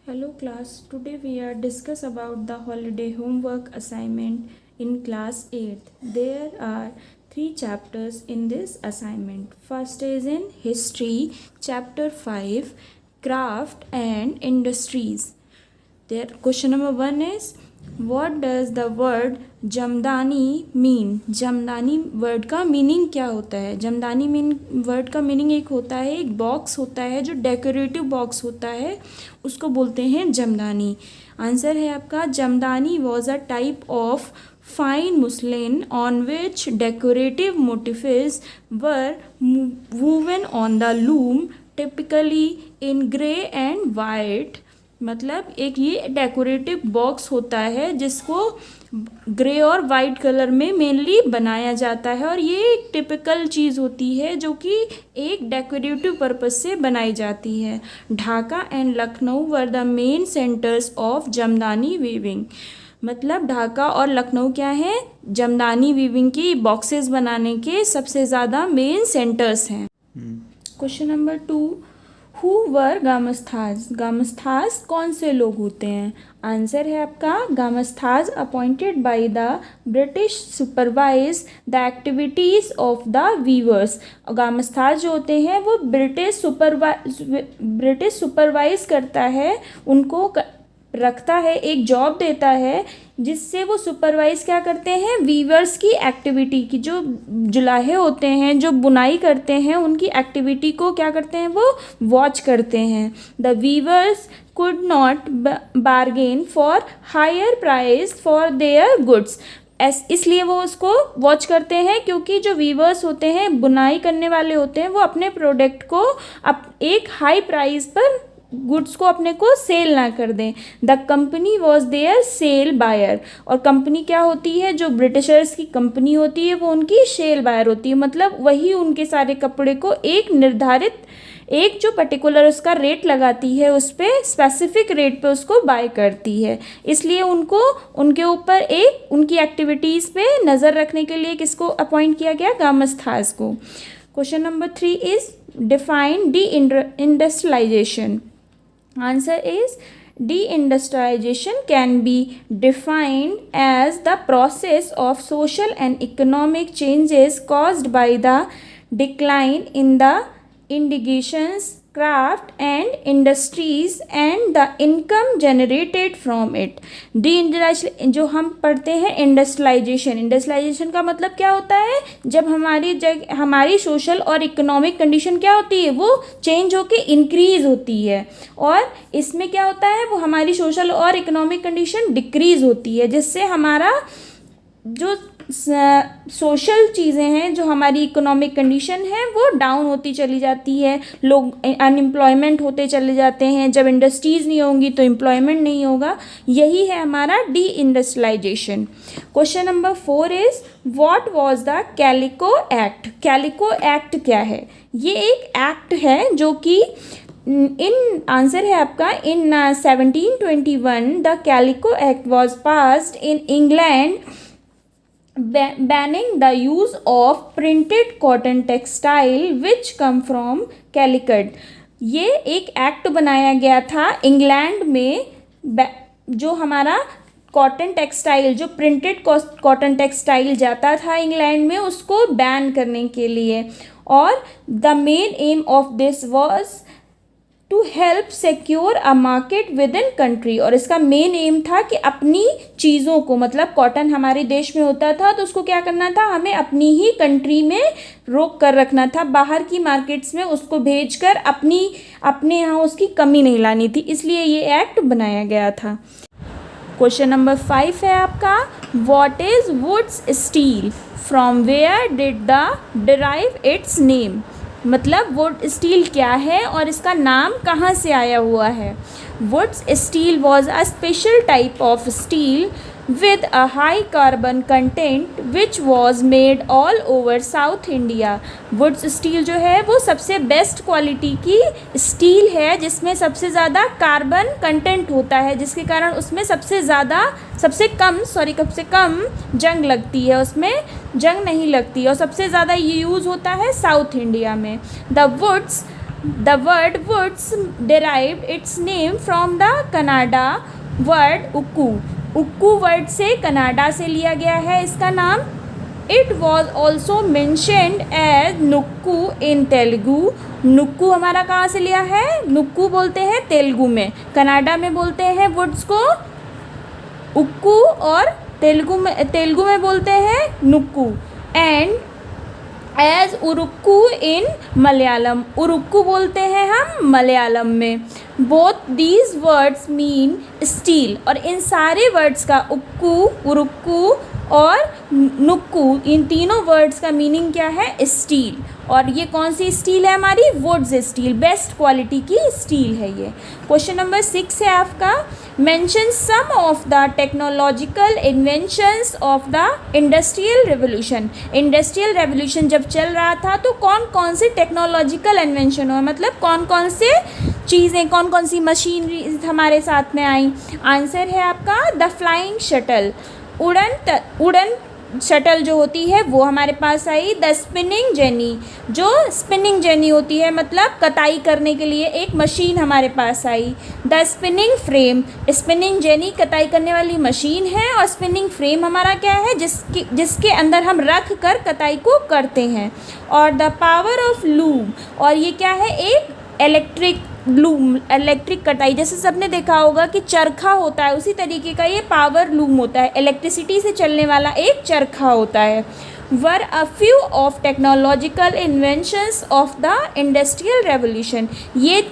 Hello class, today we are discuss about the holiday homework assignment in class 8th. There are 3 chapters in this assignment. First is in history, chapter 5, craft and industries. There question number 1 is what does the word jamdani mean. Jamdani word का meaning क्या होता है. Jamdani word का meaning एक होता है, एक box होता है जो डेकोरेटिव बॉक्स होता है, उसको बोलते हैं जमदानी. आंसर है आपका Jamdani was a type of fine muslin on which decorative motifs were woven on the loom typically in grey and white. मतलब एक ये डेकोरेटिव बॉक्स होता है जिसको ग्रे और वाइट कलर में मेनली बनाया जाता है और ये एक टिपिकल चीज़ होती है जो कि एक डेकोरेटिव पर्पस से बनाई जाती है. Dhaka and Lucknow were the main centres of jamdani weaving. मतलब ढाका और लखनऊ क्या है, जमदानी वीविंग की बॉक्सेस बनाने के सबसे ज़्यादा मेन सेंटर्स हैं. Question number 2, who were gomasthas. Gomasthas कौन से लोग होते हैं. आंसर है आपका gomasthas appointed by the British supervise the activities of the weavers. Gomasthas जो होते हैं वो ब्रिटिश सुपरवाइज करता है, उनको रखता है, एक जॉब देता है जिससे वो सुपरवाइज क्या करते हैं, वीवर्स की एक्टिविटी की. जो जुलाहे होते हैं जो बुनाई करते हैं उनकी एक्टिविटी को क्या करते हैं, वो वॉच करते हैं. The weavers could not bargain for higher price for their goods. इसलिए वो उसको वॉच करते हैं क्योंकि जो वीवर्स होते हैं, बुनाई करने वाले होते हैं, वो अपने प्रोडक्ट को एक हाई प्राइस पर गुड्स को अपने को सेल ना कर दें. The company was their sell buyer. और कंपनी क्या होती है, जो ब्रिटिशर्स की कंपनी होती है वो उनकी सेल बायर होती है. मतलब वही उनके सारे कपड़े को एक निर्धारित, एक जो पर्टिकुलर उसका रेट लगाती है उस पर स्पेसिफिक रेट पे उसको बाय करती है. इसलिए उनको उनके ऊपर एक उनकी एक्टिविटीज़ पे नज़र रखने के लिए किसको अपॉइंट किया गया, गामस्थाज को. Question number 3 is define deindustrialization. Answer is deindustrialization can be defined as the process of social and economic changes caused by the decline in the indigenous craft and industries and the income generated from it. जो हम पढ़ते हैं industrialisation. Industrialisation का मतलब क्या होता है, जब हमारी सोशल और इकोनॉमिक कंडीशन क्या होती है, वो चेंज होके इंक्रीज होती है. और इसमें क्या होता है, वो हमारी सोशल और इकोनॉमिक कंडीशन डिक्रीज होती है, जिससे हमारा जो सोशल चीज़ें हैं, जो हमारी इकोनॉमिक कंडीशन है, वो डाउन होती चली जाती है. लोग अनएम्प्लॉयमेंट होते चले जाते हैं. जब इंडस्ट्रीज़ नहीं होंगी तो एम्प्लॉयमेंट नहीं होगा. यही है हमारा deindustrialization. Question number 4 is what was the Calico Act. Calico Act क्या है. ये एक एक्ट है जो कि आंसर है आपका इन 1721 the Calico act was passed in England banning the use of printed cotton textile which come from Calicut. ये एक एक्ट बनाया गया था इंग्लैंड में, जो हमारा कॉटन टेक्सटाइल, जो प्रिंटेड कॉटन टेक्सटाइल जाता था इंग्लैंड में, उसको बैन करने के लिए. और the main aim of this was to help secure a market within country. और इसका मेन एम था कि अपनी चीज़ों को, मतलब कॉटन हमारे देश में होता था तो उसको क्या करना था, हमें अपनी ही कंट्री में रोक कर रखना था. बाहर की मार्केट्स में उसको भेजकर अपने यहाँ उसकी कमी नहीं लानी थी. इसलिए ये एक्ट बनाया गया था. क्वेश्चन नंबर 5 है आपका what is wootz steel. From where did the derive its name. मतलब वुड स्टील क्या है और इसका नाम कहाँ से आया हुआ है. Wootz steel was a special type of steel with a high carbon content which was made all over South India. Wootz steel जो है वो सबसे बेस्ट क्वालिटी की स्टील है जिसमें सबसे ज़्यादा कार्बन कंटेंट होता है, जिसके कारण उसमें सबसे कम जंग लगती है, उसमें जंग नहीं लगती और सबसे ज़्यादा ये यूज़ होता है साउथ इंडिया में. The woods the word woods derived its name from the Kannada word ukku. Ukku word से कनाडा से लिया गया है इसका नाम। It was also mentioned as nukku in Telugu. Nukku हमारा कहाँ से लिया है? नुक्कू बोलते हैं तेलुगु में, कनाडा में बोलते हैं वुड्स को उक्कू और तेलुगु में बोलते हैं नुक्कू। एंड एज उरुक्कू इन मलयालम, उरुक्कू बोलते हैं हम मलयालम में। Both these words mean steel, और इन सारे वर्ड्स का उक्कू, उरुक्कू और नुक्कू, इन तीनों वर्ड्स का मीनिंग क्या है? स्टील। और ये कौन सी स्टील है हमारी? वुड्स स्टील, बेस्ट क्वालिटी की स्टील है ये। क्वेश्चन नंबर 6 है आपका, mention some of the technological inventions of the industrial revolution. Industrial revolution जब चल रहा था तो कौन कौन से टेक्नोलॉजिकल इन्वेंशन हुआ, मतलब कौन कौन से चीज़ें, कौन कौन सी मशीनरी हमारे साथ में आई? आंसर है आपका द फ्लाइंग शटल, उड़न शटल जो होती है वो हमारे पास आई। द स्पिनिंग जेनी, जो स्पिनिंग जेनी होती है मतलब कताई करने के लिए एक मशीन हमारे पास आई। The spinning frame, spinning jenny कताई करने वाली मशीन है, और स्पिनिंग फ्रेम हमारा क्या है? जिसके अंदर हम रख कर कताई को करते हैं। और द पावर ऑफ लूम, और ये क्या है? एक इलेक्ट्रिक लूम, इलेक्ट्रिक कटाई, जैसे सबने देखा होगा कि चरखा होता है, उसी तरीके का ये पावर लूम होता है, इलेक्ट्रिसिटी से चलने वाला एक चरखा होता है। Were a few of technological inventions of the industrial revolution. ये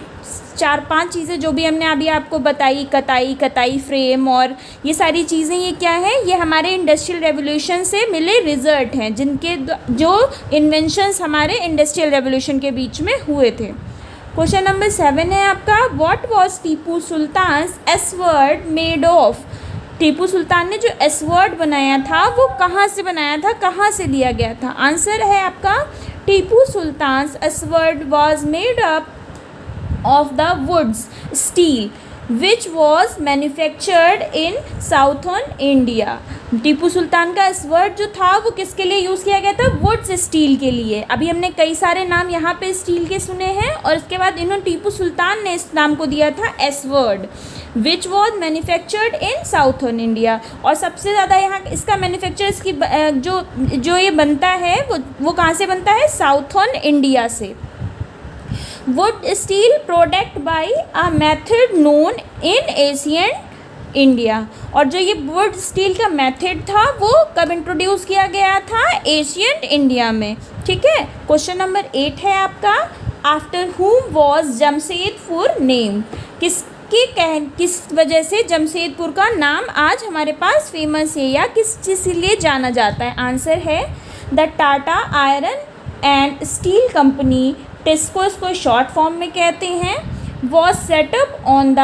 4-5 चीज़ें जो भी हमने अभी आपको बताई, कताई फ्रेम और ये सारी चीज़ें, ये क्या है? ये हमारे इंडस्ट्रियल रेवोल्यूशन से मिले रिजल्ट हैं, जिनके जो इन्वेंशंस हमारे इंडस्ट्रियल रेवोल्यूशन के बीच में हुए थे। क्वेश्चन नंबर 7 है आपका, what was Tipu Sultan sword made of. Tipu Sultan ने जो एसवर्ड बनाया था वो कहाँ से बनाया था, कहाँ से लिया गया था? आंसर है आपका, Tipu Sultan sword was made up of the woods steel which was manufactured in southern India. Tipu Sultan का एसवर्ड जो था वो किसके लिए यूज़ किया गया था? वुड्स स्टील के लिए। अभी हमने कई सारे नाम यहाँ पे स्टील के सुने हैं, और इसके बाद इन्होंने टीपू सुल्तान ने इस नाम को दिया था sword, which was manufactured in southern India. और सबसे ज़्यादा यहाँ इसका मैन्युफैक्चर, इसकी जो ये बनता है वो कहाँ से बनता है? साउथर्न इंडिया से। Would steel product by a method known in Asian India. और जो ये वुड स्टील का मेथड था वो कब इंट्रोड्यूस किया गया था? एशियन इंडिया में। ठीक है। क्वेश्चन नंबर 8 है आपका, आफ्टर हुम वॉज जमशेदपुर नेम। किस वजह से जमशेदपुर का नाम आज हमारे पास फेमस है या किस चीज़ के लिए जाना जाता है? आंसर है the Tata iron and steel company, TISCO इसको शॉर्ट फॉर्म में कहते हैं, was set up on the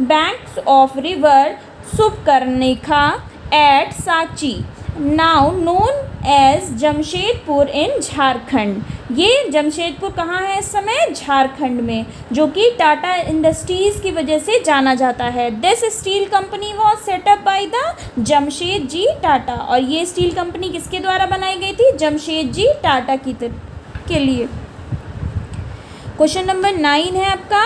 banks of river Subarnarekha at Sanchi, now known as Jamshedpur in Jharkhand. ये जमशेदपुर कहाँ है इस समय? झारखंड में, जो कि टाटा इंडस्ट्रीज़ की वजह से जाना जाता है। This steel company was set up by the Jamshed ji Tata. और ये स्टील कंपनी किसके द्वारा बनाई गई थी? जमशेद जी टाटा के लिए। क्वेश्चन नंबर 9 है आपका,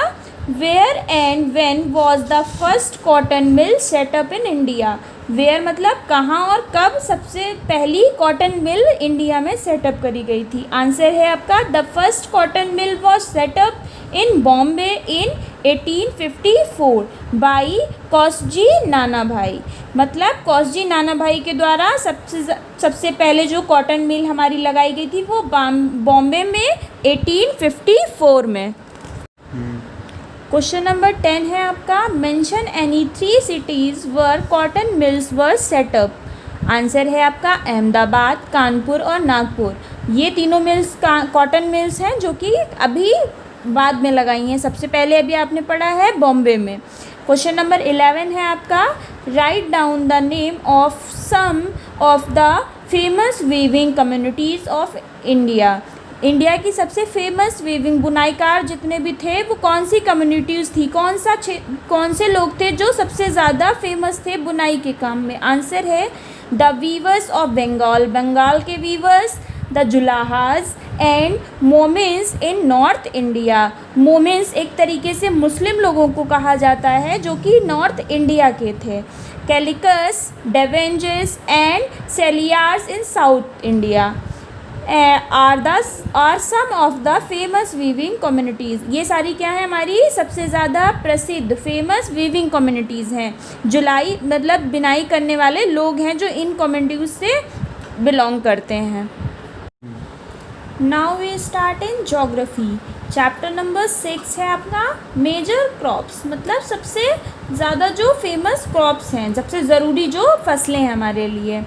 where and when was the first cotton mill set up in India. Where मतलब कहाँ और कब सबसे पहली कॉटन मिल इंडिया में सेटअप करी गई थी? आंसर है आपका, the first cotton mill was set up in Bombay in 1854 by Cowasji Nana Bhai. मतलब कौशजी नाना भाई के द्वारा सबसे पहले जो कॉटन मिल हमारी लगाई गई थी वो बॉम्बे में 1854 में। क्वेश्चन नंबर 10 है आपका, mention any 3 cities were cotton mills were set up. Answer है आपका अहमदाबाद, कानपुर और नागपुर। ये तीनों मिल्स कॉटन मिल्स हैं जो कि अभी बाद में लगाई हैं। सबसे पहले अभी आपने पढ़ा है बॉम्बे में। क्वेश्चन नंबर 11 है आपका, write down the name of some of the famous weaving communities of India. India की सबसे फेमस वीविंग बुनाईकार जितने भी थे वो कौन सी कम्युनिटीज़ थी? कौन से लोग थे जो सबसे ज़्यादा फेमस थे बुनाई के काम में? आंसर है the weavers of Bengal, Bengal के weavers, the Julahas and Momins in north India. Momins एक तरीके से मुस्लिम लोगों को कहा जाता है जो कि नॉर्थ इंडिया के थे। Kaikollars, Devangas and Saliyars in south India are some of the famous weaving communities. ये सारी क्या है, हमारी सबसे ज़्यादा प्रसिद्ध फेमस वीविंग कम्युनिटीज़ हैं। जुलाई मतलब बिनाई करने वाले लोग हैं जो इन कम्युनिटीज़ से बिलोंग करते हैं। Now we start in geography. Chapter number 6 है आपका मेजर क्रॉप्स, मतलब सबसे ज़्यादा जो फेमस क्रॉप्स हैं, सबसे ज़रूरी जो फसलें हैं हमारे लिए।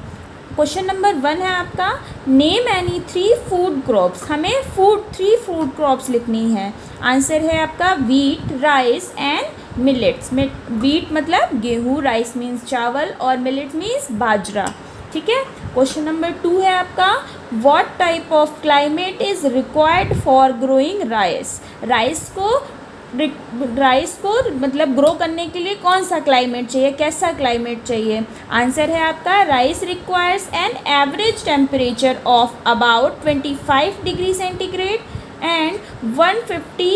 क्वेश्चन नंबर 1 है आपका नेम एनी 3 फूड क्रॉप्स। हमें 3 फूड क्रॉप्स लिखनी है। आंसर है आपका wheat, rice and millets. Wheat मतलब गेहूँ, राइस मीन्स चावल और मिलेट्स मीन्स बाजरा। ठीक है। क्वेश्चन नंबर 2 है आपका what type of climate is required for growing rice. Rice को मतलब ग्रो करने के लिए कौन सा क्लाइमेट चाहिए, कैसा क्लाइमेट चाहिए। आंसर है आपका rice requires an average temperature of about 25 degree centigrade and 150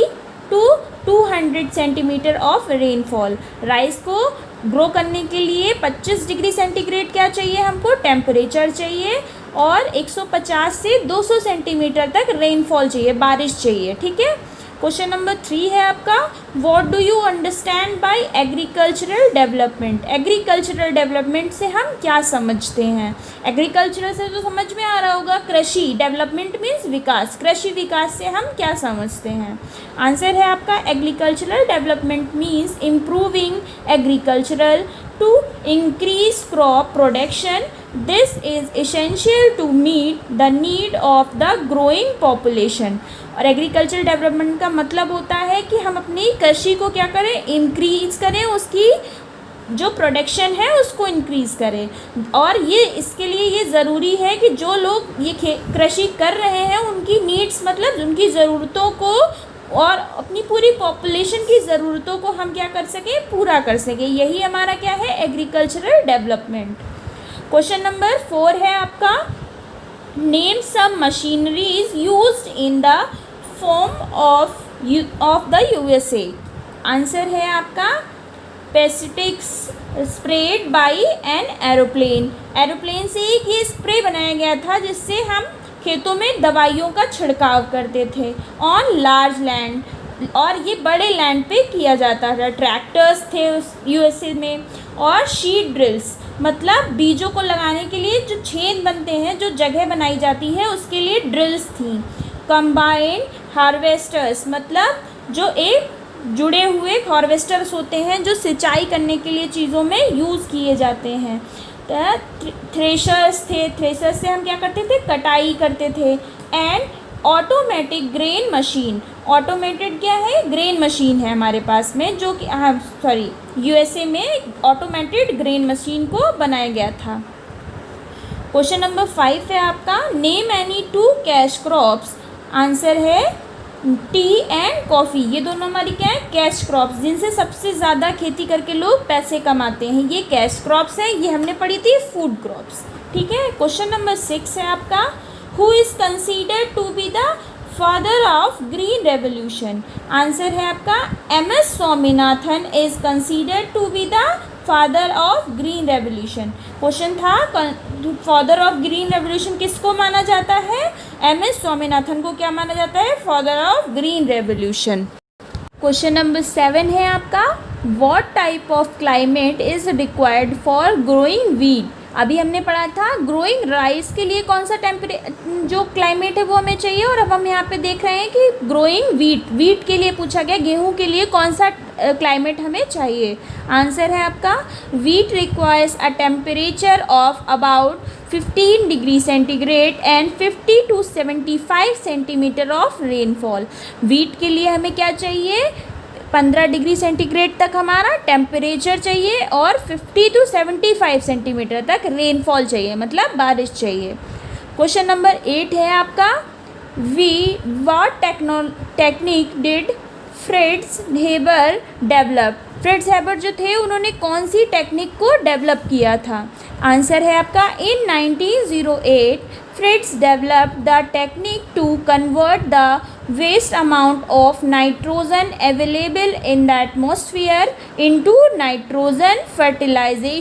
to 200 centimetre of rainfall. Rice को ग्रो करने के लिए 25 डिग्री सेंटीग्रेड क्या चाहिए, हमको टेम्परेचर चाहिए और 150 से 200 सेंटीमीटर तक रेनफॉल चाहिए, बारिश चाहिए। ठीक है। क्वेश्चन नंबर 3 है आपका what do you understand by agricultural development. Agricultural development से हम क्या समझते हैं। एग्रीकल्चरल से तो समझ में आ रहा होगा कृषि, डेवलपमेंट मीन्स विकास, कृषि विकास से हम क्या समझते हैं। आंसर है आपका agricultural development means improving agricultural to increase crop production. This is essential to meet the need of the growing population. और एग्रीकल्चर डेवलपमेंट का मतलब होता है कि हम अपनी कृषि को क्या करें, इंक्रीज करें, उसकी जो प्रोडक्शन है उसको इंक्रीज़ करें। और ये इसके लिए ये ज़रूरी है कि जो लोग ये कृषि कर रहे हैं उनकी नीड्स मतलब उनकी ज़रूरतों को और अपनी पूरी पॉपुलेशन की ज़रूरतों को हम क्या कर सकें, पूरा कर सकें। यही हमारा क्या है, एग्रीकल्चरल डेवलपमेंट। क्वेश्चन नंबर 4 है आपका name some machineries used in the form of the USA. Answer है आपका pesticides spread by an aeroplane. Aeroplane से एक ये स्प्रे बनाया गया था जिससे हम खेतों में दवाइयों का छिड़काव करते थे ऑन लार्ज लैंड, और ये बड़े लैंड पे किया जाता था। ट्रैक्टर्स थे उस यूएसए में, और शीड ड्रिल्स मतलब बीजों को लगाने के लिए जो छेद बनते हैं, जो जगह बनाई जाती है उसके लिए ड्रिल्स थी। कंबाइन हार्वेस्टर्स मतलब जो एक जुड़े हुए हार्वेस्टर्स होते हैं जो सिंचाई करने के लिए चीज़ों में यूज़ किए जाते हैं। थ्रेशर्स थे, थ्रेशर से हम क्या करते थे, कटाई करते थे। And automatic grain machine, automated क्या है, ग्रेन मशीन है हमारे पास में, जो कि यूएसए में ऑटोमेटेड ग्रेन मशीन को बनाया गया था। क्वेश्चन नंबर 5 है आपका name any 2 cash crops. Answer है टी एंड कॉफ़ी। ये दोनों हमारी क्या है, कैश क्रॉप्स, जिनसे सबसे ज़्यादा खेती करके लोग पैसे कमाते हैं, ये कैश क्रॉप्स हैं। ये हमने पढ़ी थी फूड क्रॉप्स। ठीक है। क्वेश्चन नंबर 6 है आपका who is considered to be the father of green revolution. Answer है आपका MS Swaminathan is considered to be the father of green revolution. Question था फादर ऑफ ग्रीन रेवोल्यूशन किसको माना जाता है, MS स्वामीनाथन को क्या माना जाता है, father of green revolution. Question number 7 है आपका what type of climate is required for growing wheat. अभी हमने पढ़ा था ग्रोइंग राइस के लिए कौन सा जो क्लाइमेट है वो हमें चाहिए, और अब हम यहाँ पे देख रहे हैं कि ग्रोइंग वीट के लिए पूछा गया, गेहूं के लिए कौन सा क्लाइमेट हमें चाहिए। आंसर है आपका wheat requires a temperature of about 15 degree centigrade and 50 to 75 centimetre of rainfall. Wheat के लिए हमें क्या चाहिए, 15 डिग्री सेंटीग्रेड तक हमारा टेम्परेचर चाहिए और 50 to 75 सेंटीमीटर तक रेनफॉल चाहिए, मतलब बारिश चाहिए। क्वेश्चन नंबर 8 है आपका what technique did Fritz Haber develop. Fritz Haber जो थे उन्होंने कौन सी टेक्निक को डेवलप किया था। आंसर है आपका इन 1908 Fritz developed the technique to convert the waste amount of nitrogen available in the atmosphere into nitrogen fertilizers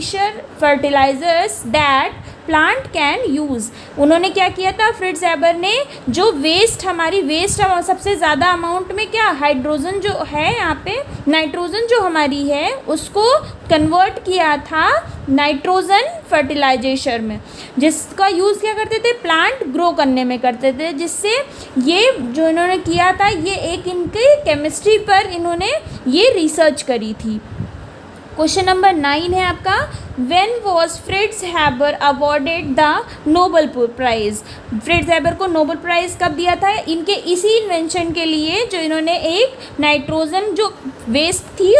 that plant can use. उन्होंने क्या किया था, फ्रिट्ज एबर ने जो हमारी वेस्ट सबसे ज़्यादा अमाउंट में क्या हाइड्रोजन जो है यहाँ पे नाइट्रोजन जो हमारी है उसको कन्वर्ट किया था नाइट्रोजन फर्टिलाइजेशन में, जिसका यूज़ क्या करते थे, प्लांट ग्रो करने में करते थे। जिससे ये जो इन्होंने किया था ये एक इनके केमिस्ट्री पर इन्होंने ये रिसर्च करी थी। क्वेश्चन नंबर 9 है आपका, when was Fritz Haber awarded the Nobel prize. Fritz Haber को नोबल प्राइज़ कब दिया था, इनके इसी इन्वेंशन के लिए जो इन्होंने एक नाइट्रोजन जो वेस्ट थी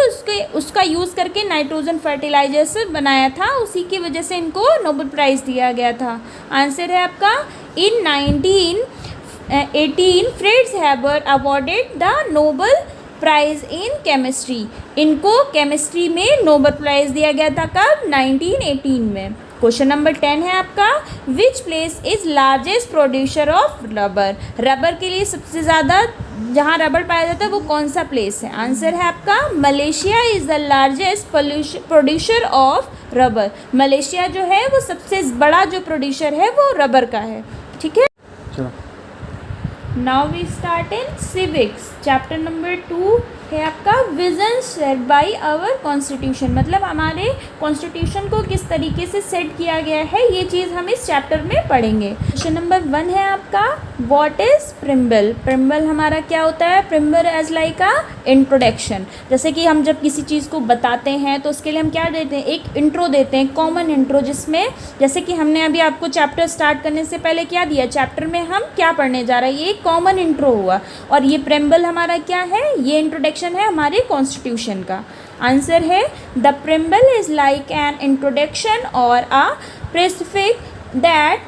उसका यूज़ करके नाइट्रोजन फर्टिलाइजर बनाया था, उसी की वजह से इनको नोबल प्राइज़ दिया गया था। आंसर है आपका in 1918 Fritz Haber awarded the Nobel prize in chemistry. इनको केमिस्ट्री में नोबल प्राइज़ दिया गया था कब, 1918 में। क्वेश्चन नंबर 10 है आपका, which place is largest producer of rubber. Rubber के लिए सबसे ज़्यादा जहाँ रबर पाया जाता है वो कौन सा प्लेस है। आंसर है आपका Malaysia is the largest producer of rubber. Malaysia जो है वो सबसे बड़ा जो प्रोड्यूसर है वो रबर का है। ठीक है, चलो now we start in civics. Chapter number 2 है आपका vision set by our constitution, मतलब हमारे कॉन्स्टिट्यूशन को किस तरीके से सेट किया गया है ये चीज़ हम इस चैप्टर में पढ़ेंगे। क्वेश्चन नंबर 1 है आपका, व्हाट इज़ प्रिम्बल। प्रिम्बल हमारा क्या होता है, preamble as like a introduction. जैसे कि हम जब किसी चीज़ को बताते हैं तो उसके लिए हम क्या देते हैं, एक इंट्रो देते हैं, कॉमन इंट्रो, जिसमें जैसे कि हमने अभी आपको चैप्टर स्टार्ट करने से पहले क्या दिया, चैप्टर में हम क्या पढ़ने जा रहे हैं, ये कॉमन इंट्रो हुआ। और ये प्रिम्बल हमारा क्या है, ये इंट्रोडक्शन है हमारे कॉन्स्टिट्यूशन का। आंसर है the preamble is like an introduction और a prefix that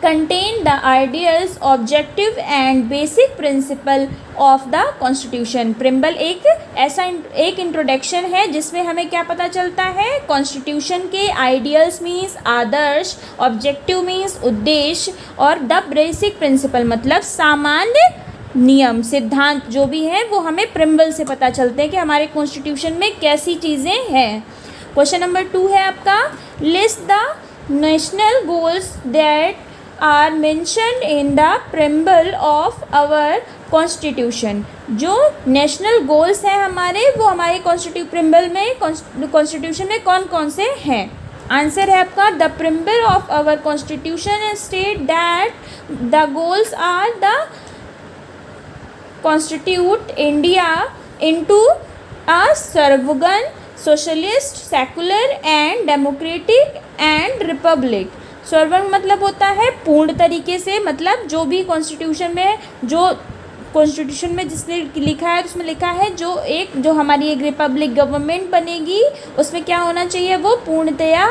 contain the ideals, objective and basic principle of the constitution। Preamble एक इंट्रोडक्शन है जिसमें हमें क्या पता चलता है, कॉन्स्टिट्यूशन के आइडियल्स मीन्स आदर्श, ऑब्जेक्टिव मीन्स उद्देश्य, और द बेसिक प्रिंसिपल मतलब सामान्य नियम सिद्धांत जो भी हैं वो हमें प्रिम्बल से पता चलते हैं कि हमारे कॉन्स्टिट्यूशन में कैसी चीज़ें हैं। क्वेश्चन नंबर 2 है आपका, list the national goals that are mentioned in the preamble of our constitution. जो नेशनल गोल्स हैं हमारे वो हमारे कॉन्स्टिट्यूशन में कौन कौन से हैं। आंसर है आपका the preamble of our constitution state that the goals are the constitute India into a sovereign, socialist, secular and democratic and republic। sovereign मतलब होता है पूर्ण तरीके से, मतलब जो भी कॉन्स्टिट्यूशन में जिसने लिखा है उसमें लिखा है जो हमारी एक रिपब्लिक गवर्नमेंट बनेगी उसमें क्या होना चाहिए, वो पूर्णतया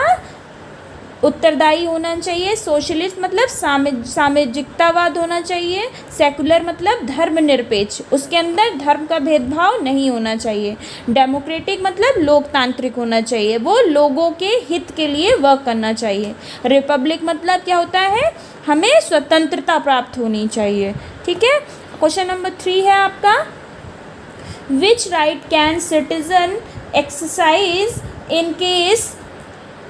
उत्तरदायी होना चाहिए। सोशलिस्ट मतलब सामाजिकतावाद होना चाहिए। सेकुलर मतलब धर्मनिरपेक्ष, उसके अंदर धर्म का भेदभाव नहीं होना चाहिए। डेमोक्रेटिक मतलब लोकतांत्रिक होना चाहिए, वो लोगों के हित के लिए वर्क करना चाहिए। रिपब्लिक मतलब क्या होता है, हमें स्वतंत्रता प्राप्त होनी चाहिए। ठीक है, क्वेश्चन नंबर 3 है आपका, which right can citizen exercise in case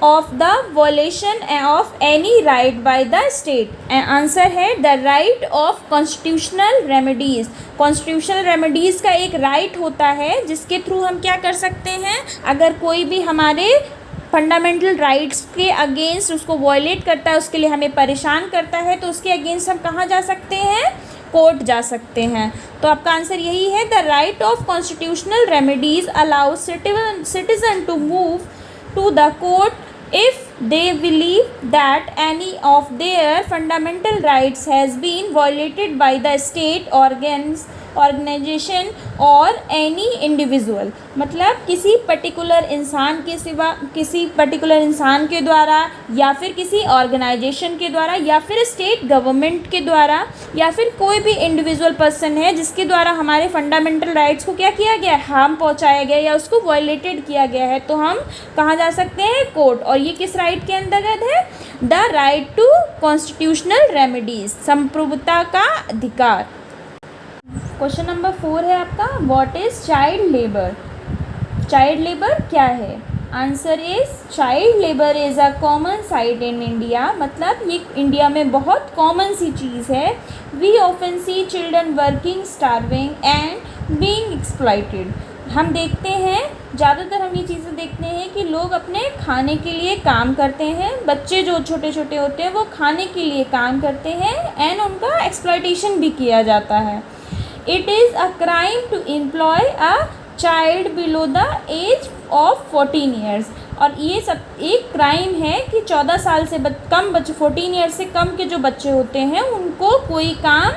of the violation of any right by the state। Answer है the right of constitutional remedies. Constitutional remedies का एक राइट होता है जिसके थ्रू हम क्या कर सकते हैं, अगर कोई भी हमारे फंडामेंटल राइट्स के अगेंस्ट उसको वॉयलेट करता है, उसके लिए हमें परेशान करता है, तो उसके अगेंस्ट हम कहाँ जा सकते हैं, कोर्ट जा सकते हैं। तो आपका आंसर यही है, the right of constitutional remedies allows citizen to move to the court if they believe that any of their fundamental rights has been violated by the state organs organization और any individual, मतलब किसी particular इंसान के सिवा, किसी particular इंसान के द्वारा या फिर किसी ऑर्गेनाइजेशन के द्वारा या फिर स्टेट गवर्नमेंट के द्वारा या फिर कोई भी इंडिविजुअल पर्सन है जिसके द्वारा हमारे फंडामेंटल राइट्स को क्या किया गया, हार्म पहुंचाया गया या उसको वायलेटेड किया गया है, तो हम कहाँ जा सकते हैं, कोर्ट। और ये किस राइट के अंतर्गत है, the right to constitutional remedies, संप्रभुता का अधिकार। क्वेश्चन नंबर 4 है आपका, what is child labour. Child labour क्या है? Answer is child labour is a common sight in India, मतलब ये इंडिया में बहुत कॉमन सी चीज़ है। We often see children working, starving and being exploited. हम देखते हैं, ज़्यादातर हम ये चीज़ें देखते हैं कि लोग अपने खाने के लिए काम करते हैं, बच्चे जो छोटे छोटे होते हैं वो खाने के लिए काम करते हैं एंड उनका एक्सप्लॉइटेशन भी किया जाता है। It is a crime to employ a child below the age of 14 years. और ये सब एक क्राइम है कि 14 साल से कम बच्चे, 14 ईयर्स से कम के जो बच्चे होते हैं उनको कोई काम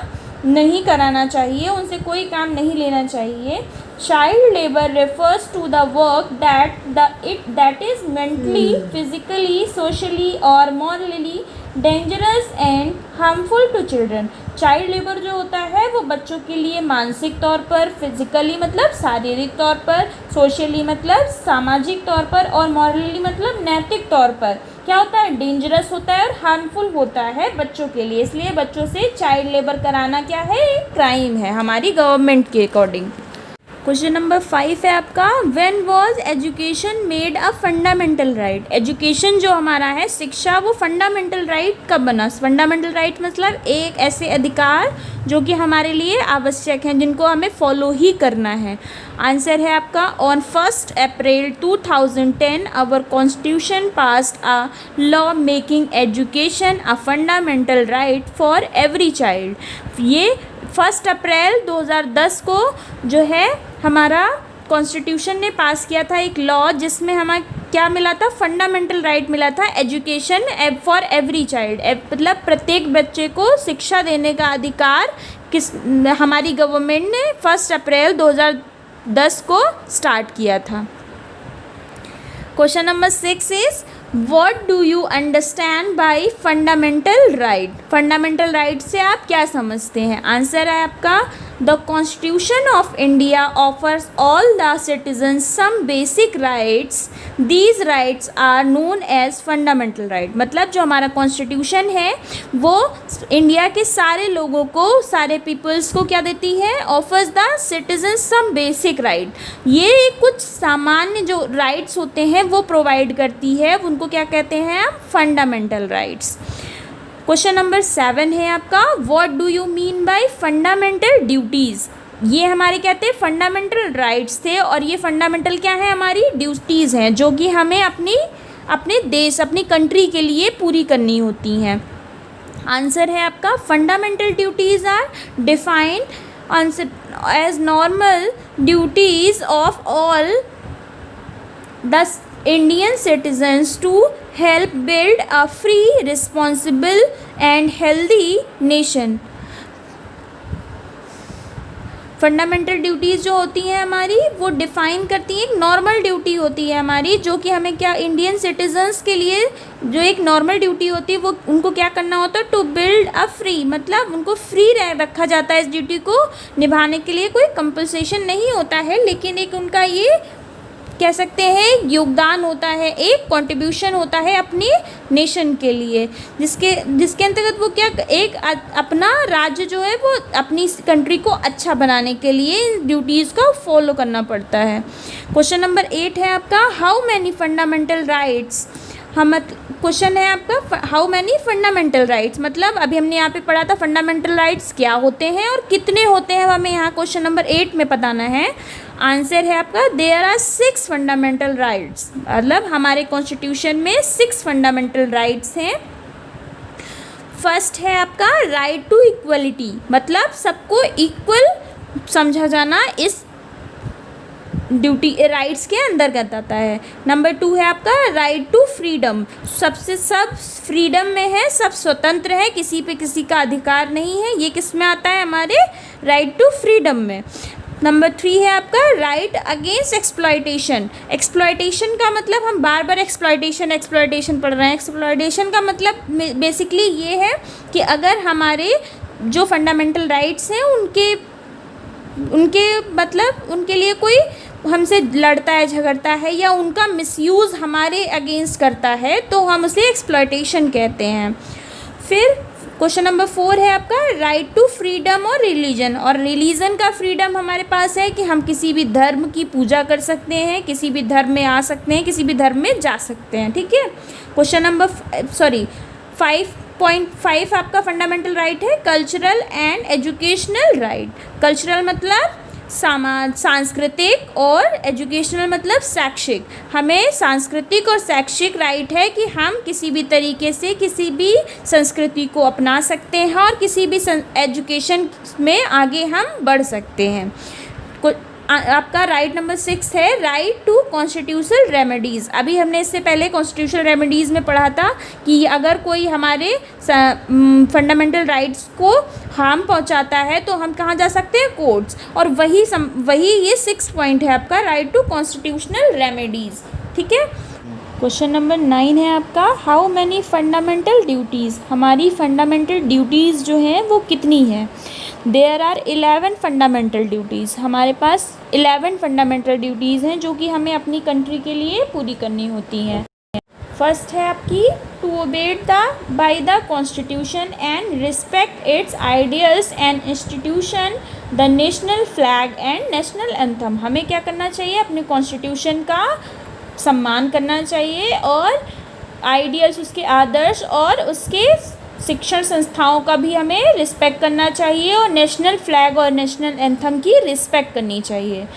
नहीं कराना चाहिए, उनसे कोई काम नहीं लेना चाहिए। Child labour refers to the work that is mentally, physically, socially और morally dangerous and harmful to children. Child labour जो होता है वो बच्चों के लिए मानसिक तौर पर, फिजिकली मतलब शारीरिक तौर पर, सोशली मतलब सामाजिक तौर पर और मॉरली मतलब नैतिक तौर पर क्या होता है, डेंजरस होता है और हार्मफुल होता है बच्चों के लिए। इसलिए बच्चों से चाइल्ड लेबर कराना क्या है, एक क्राइम है हमारी गवर्नमेंट के अकॉर्डिंग। क्वेश्चन नंबर 5 है आपका, when was education made a fundamental right. Education जो हमारा है, शिक्षा, वो फंडामेंटल राइट कब बना। फंडामेंटल राइट मतलब एक ऐसे अधिकार जो कि हमारे लिए आवश्यक हैं, जिनको हमें फॉलो ही करना है। आंसर है आपका, on 1 April 2010 our constitution passed a law making education a fundamental right for every child. ये 1 अप्रैल 2010 को जो है हमारा कॉन्स्टिट्यूशन ने पास किया था एक लॉ, जिसमें हमें क्या मिला था, फंडामेंटल राइट मिला था, एजुकेशन फॉर एवरी चाइल्ड, मतलब प्रत्येक बच्चे को शिक्षा देने का अधिकार हमारी गवर्नमेंट ने 1 अप्रैल 2010 को स्टार्ट किया था। Question number 6 is, What do you understand by fundamental right? Fundamental right से आप क्या समझते हैं? आंसर है आपका, the constitution of India offers all the citizen some basic rights, these rights are known as fundamental right. मतलब जो हमारा कॉन्स्टिट्यूशन है वो इंडिया के सारे लोगों को, सारे पीपल्स को क्या देती है, offers the citizen some basic right. ये कुछ सामान्य जो राइट्स होते हैं वो प्रोवाइड करती है, उनको क्या कहते हैं हम, फंडामेंटल राइट्स। क्वेश्चन नंबर 7 है आपका, what do you mean by fundamental duties. ये हमारे कहते हैं फंडामेंटल राइट्स थे और ये फंडामेंटल क्या है, हमारी ड्यूटीज़ हैं जो कि हमें अपने देश, अपनी कंट्री के लिए पूरी करनी होती हैं। आंसर है आपका, fundamental duties are defined as normal duties of all the Indian citizens to help build a free, responsible and healthy nation। Fundamental duties जो होती हैं हमारी, वो डिफ़ाइन करती हैं, एक नॉर्मल ड्यूटी होती है हमारी, जो कि हमें क्या, इंडियन सिटीजन्स के लिए जो एक नॉर्मल ड्यूटी होती है वो उनको क्या करना होता है, टू बिल्ड अ फ्री, मतलब उनको फ्री रखा जाता है। इस ड्यूटी को निभाने के लिए कोई कंपल्सेशन नहीं होता है, लेकिन एक उनका ये कह सकते हैं योगदान होता है, एक कंट्रीब्यूशन होता है अपनी नेशन के लिए, जिसके अंतर्गत वो क्या, एक अपना राज्य जो है वो अपनी कंट्री को अच्छा बनाने के लिए ड्यूटीज़ को फॉलो करना पड़ता है। क्वेश्चन नंबर 8 है आपका, how many fundamental rights. Question है आपका, हाउ मैनी फंडामेंटल राइट्स, मतलब अभी हमने यहाँ पे पढ़ा था फंडामेंटल राइट्स क्या होते हैं और कितने होते हैं, हमें यहाँ क्वेश्चन नंबर 8 में बताना है। आंसर है आपका, देयर आर 6 फंडामेंटल राइट्स, मतलब हमारे कॉन्स्टिट्यूशन में 6 फंडामेंटल राइट्स हैं। फर्स्ट है आपका राइट टू इक्वलिटी, मतलब सबको इक्वल समझा जाना। इस ड्यूटी राइट्स के अंतर्गत आता है। नंबर 2 है आपका राइट टू फ्रीडम, सब फ्रीडम में है, सब स्वतंत्र है, किसी पे किसी का अधिकार नहीं है, ये किस में आता है, हमारे राइट टू फ्रीडम में। नंबर 3 है आपका राइट अगेंस्ट एक्सप्लॉयटेशन। एक्सप्लॉयटेशन का मतलब, हम बार बार एक्सप्लॉयटेशन पढ़ रहे हैं। एक्सप्लॉयटेशन का मतलब बेसिकली ये है कि अगर हमारे जो फंडामेंटल राइट्स हैं उनके मतलब उनके लिए कोई हमसे लड़ता है, झगड़ता है या उनका मिसयूज़ हमारे अगेंस्ट करता है तो हम उसे एक्सप्लॉयटेशन कहते हैं। फिर क्वेश्चन नंबर 4 है आपका राइट टू फ्रीडम और रिलीजन। और रिलीजन का फ्रीडम हमारे पास है कि हम किसी भी धर्म की पूजा कर सकते हैं, किसी भी धर्म में आ सकते हैं, किसी भी धर्म में जा सकते हैं, ठीक है। क्वेश्चन नंबर 5.5 आपका फंडामेंटल राइट है cultural and educational right. Cultural मतलब सांस्कृतिक और एजुकेशनल मतलब शैक्षिक। हमें सांस्कृतिक और शैक्षिक राइट है कि हम किसी भी तरीके से किसी भी संस्कृति को अपना सकते हैं और किसी भी एजुकेशन में आगे हम बढ़ सकते हैं। आपका राइट नंबर 6 है राइट टू कॉन्स्टिट्यूशनल रेमेडीज़। अभी हमने इससे पहले कॉन्स्टिट्यूशनल रेमेडीज़ में पढ़ा था कि अगर कोई हमारे फंडामेंटल राइट्स को हार्म पहुंचाता है तो हम कहाँ जा सकते हैं, कोर्ट्स। और वही ये 6 पॉइंट है आपका राइट टू कॉन्स्टिट्यूशनल रेमेडीज़, ठीक है। क्वेश्चन नंबर 9 है आपका हाउ मैनी फंडामेंटल ड्यूटीज़। हमारी फंडामेंटल ड्यूटीज़ जो हैं वो कितनी हैं। There are 11 fundamental duties. हमारे पास 11 फंडामेंटल ड्यूटीज़ हैं जो कि हमें अपनी कंट्री के लिए पूरी करनी होती हैं। फर्स्ट है आपकी to abide by the constitution and respect its ideals and institution, the national flag and national anthem. हमें क्या करना चाहिए, अपने कॉन्स्टिट्यूशन का सम्मान करना चाहिए और आइडियल्स, उसके आदर्श और उसके शिक्षण संस्थाओं का भी हमें रिस्पेक्ट करना चाहिए और नेशनल फ्लैग और नेशनल एंथम की रिस्पेक्ट करनी चाहिए।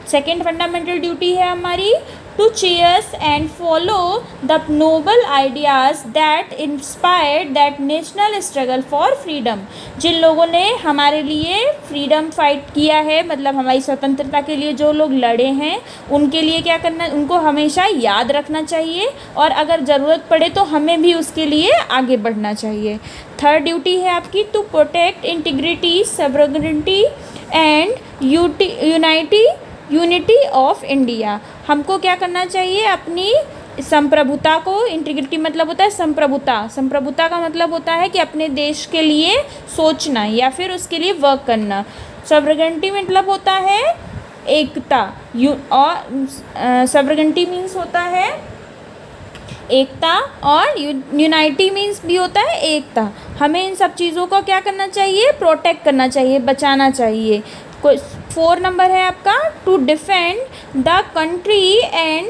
सेकेंड फंडामेंटल ड्यूटी है हमारी to cherish and follow the noble ideas that inspired that national struggle for freedom. जिन लोगों ने हमारे लिए फ्रीडम फाइट किया है, मतलब हमारी स्वतंत्रता के लिए जो लोग लड़े हैं, उनके लिए क्या करना, उनको हमेशा याद रखना चाहिए और अगर ज़रूरत पड़े तो हमें भी उसके लिए आगे बढ़ना चाहिए। थर्ड ड्यूटी है आपकी to protect integrity, sovereignty and unity of India. हमको क्या करना चाहिए, अपनी संप्रभुता को, इंटीग्रिटी मतलब होता है संप्रभुता का मतलब होता है कि अपने देश के लिए सोचना या फिर उसके लिए वर्क करना। सॉवरेनिटी मतलब होता है एकता, और सॉवरेनिटी मीन्स होता है एकता और यूनाइटी मीन्स भी होता है एकता। हमें इन सब चीज़ों को क्या करना चाहिए, प्रोटेक्ट करना चाहिए, बचाना चाहिए। 4 नंबर है आपका to defend the country and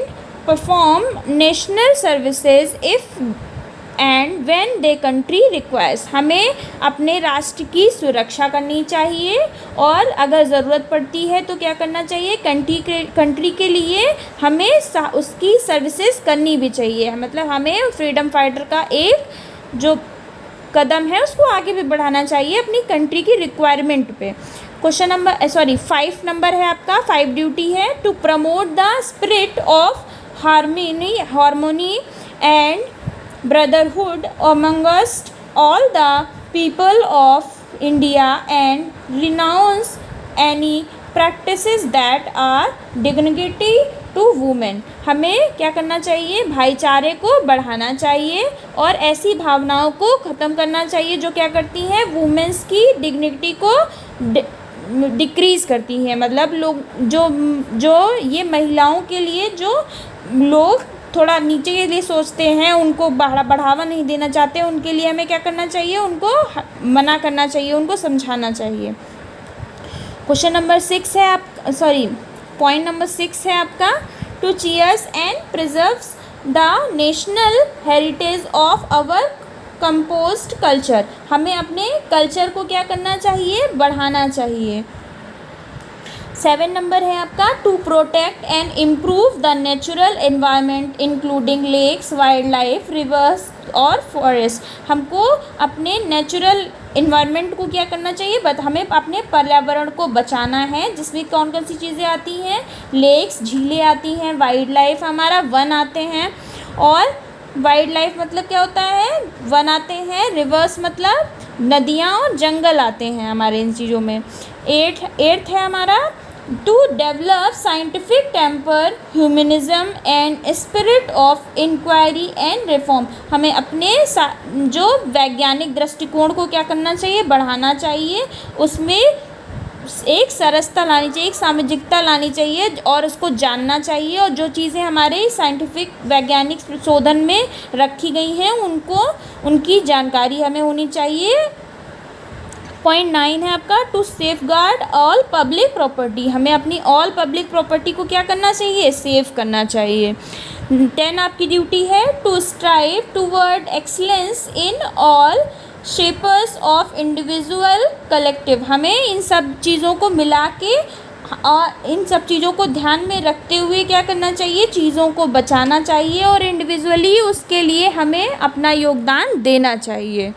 perform national services if and when the country requires. हमें अपने राष्ट्र की सुरक्षा करनी चाहिए और अगर ज़रूरत पड़ती है तो क्या करना चाहिए, कंट्री के लिए हमें उसकी सर्विसेज करनी भी चाहिए। मतलब हमें फ्रीडम फाइटर का एक जो कदम है उसको आगे भी बढ़ाना चाहिए अपनी कंट्री की रिक्वायरमेंट पे। 5 नंबर है आपका, 5 ड्यूटी है to promote the spirit of harmony and brotherhood amongst all the people of India and renounce any practices that are denigrating to women। हमें क्या करना चाहिए, भाईचारे को बढ़ाना चाहिए और ऐसी भावनाओं को ख़त्म करना चाहिए जो क्या करती हैं, वुमेंस की डिग्निटी को डिक्रीज़ करती हैं। मतलब लोग जो ये महिलाओं के लिए जो लोग थोड़ा नीचे के लिए सोचते हैं, उनको बढ़ावा नहीं देना चाहते, उनके लिए हमें क्या करना चाहिए, उनको मना करना चाहिए, उनको समझाना चाहिए। पॉइंट नंबर 6 है आपका to cheers and preserves the national heritage of our composite culture. हमें अपने कल्चर को क्या करना चाहिए, बढ़ाना चाहिए। 7 नंबर है आपका to protect and improve the natural environment including lakes, wildlife, rivers और फॉरेस्ट। हमको अपने नेचुरल इन्वायरमेंट को क्या करना चाहिए, हमें अपने पर्यावरण को बचाना है, जिसमें कौन कौन सी चीज़ें आती हैं, लेक्स, झीलें आती हैं, वाइल्ड लाइफ हमारा वन आते हैं, और वाइल्ड लाइफ मतलब क्या होता है, वन आते हैं, रिवर्स मतलब नदियाँ और जंगल आते हैं हमारे इन चीज़ों में। एट्थ है हमारा to develop scientific temper, humanism and spirit of inquiry and reform. हमें अपने जो वैज्ञानिक दृष्टिकोण को क्या करना चाहिए, बढ़ाना चाहिए, उसमें एक सरसता लानी चाहिए, एक सामाजिकता लानी चाहिए और उसको जानना चाहिए, और जो चीज़ें हमारे साइंटिफिक वैज्ञानिक शोधन में रखी गई हैं उनकी जानकारी हमें होनी चाहिए। पॉइंट 9 है आपका to safeguard all public property. हमें अपनी ऑल पब्लिक प्रॉपर्टी को क्या करना चाहिए, सेव करना चाहिए। 10 आपकी ड्यूटी है to strive toward excellence in all spheres of individual collective. हमें इन सब चीज़ों को मिला के और इन सब चीज़ों को ध्यान में रखते हुए क्या करना चाहिए, चीज़ों को बचाना चाहिए और इंडिविजुअली उसके लिए हमें अपना योगदान देना चाहिए।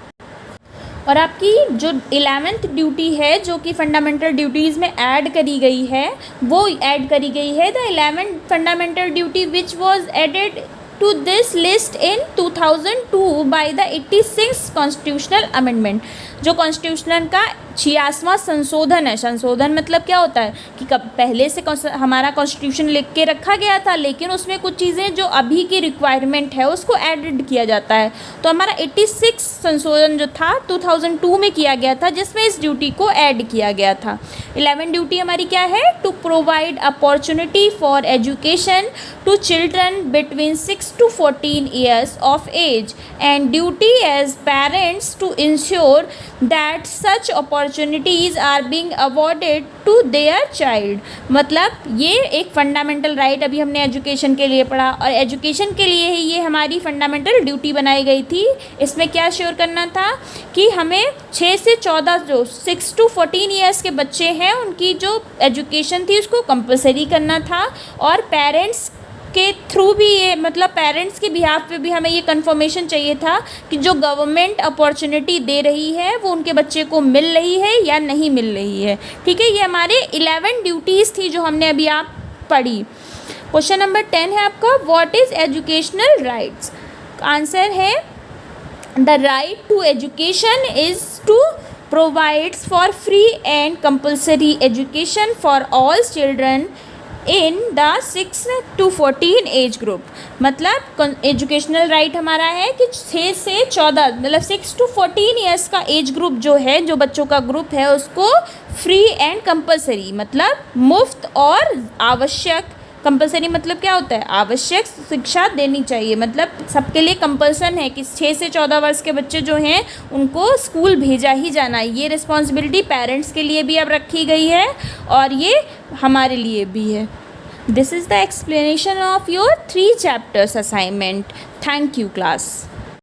और आपकी जो 11th ड्यूटी है जो कि फंडामेंटल ड्यूटीज़ में ऐड करी गई है, वो ऐड करी गई है the 11th fundamental duty which was added to this list in 2002 by the 86th constitutional amendment. जो कॉन्स्टिट्यूशन का 86वां संशोधन है, संशोधन मतलब क्या होता है कि पहले से हमारा कॉन्स्टिट्यूशन लिख के रखा गया था, लेकिन उसमें कुछ चीज़ें जो अभी की रिक्वायरमेंट है उसको एडिड किया जाता है। तो हमारा 86 संशोधन जो था 2002 में किया गया था, जिसमें इस ड्यूटी को ऐड किया गया था। 11 ड्यूटी हमारी क्या है, to provide opportunity for education to children between 6 to 14 years of age and duty as parents to ensure that such opportunities are being awarded to their child। मतलब ये एक फंडामेंटल राइट अभी हमने एजुकेशन के लिए पढ़ा, और एजुकेशन के लिए ही ये हमारी फंडामेंटल ड्यूटी बनाई गई थी। इसमें क्या श्योर करना था कि हमें 6 से 14 जो 6 to 14 ईयर्स के बच्चे हैं उनकी जो एजुकेशन थी उसको कंपलसरी करना था, और पेरेंट्स के थ्रू भी ये मतलब पेरेंट्स के बिहाफ पे भी हमें ये कंफर्मेशन चाहिए था कि जो गवर्नमेंट अपॉर्चुनिटी दे रही है वो उनके बच्चे को मिल रही है या नहीं मिल रही है। ठीक है, ये हमारे 11 ड्यूटीज़ थी जो हमने अभी आप पढ़ी। क्वेश्चन नंबर 10 है आपका what is educational rights. Answer है the right to education is to provides for free and compulsory education for all children in the 6 to 14 age group. मतलब एजुकेशनल राइट हमारा है कि 6 से 14 मतलब 6 to 14 ईयर्स का एज ग्रुप जो है, जो बच्चों का ग्रुप है, उसको फ्री एंड कंपलसरी मतलब मुफ्त और आवश्यक, कंपलसरी मतलब क्या होता है, आवश्यक शिक्षा देनी चाहिए। मतलब सबके लिए कंपल्सन है कि 6 से 14 वर्ष के बच्चे जो हैं उनको स्कूल भेजा ही जाना है। ये रिस्पॉन्सिबिलिटी पेरेंट्स के लिए भी अब रखी गई है और ये हमारे लिए भी है। This is the explanation of your 3 chapters assignment. Thank you class.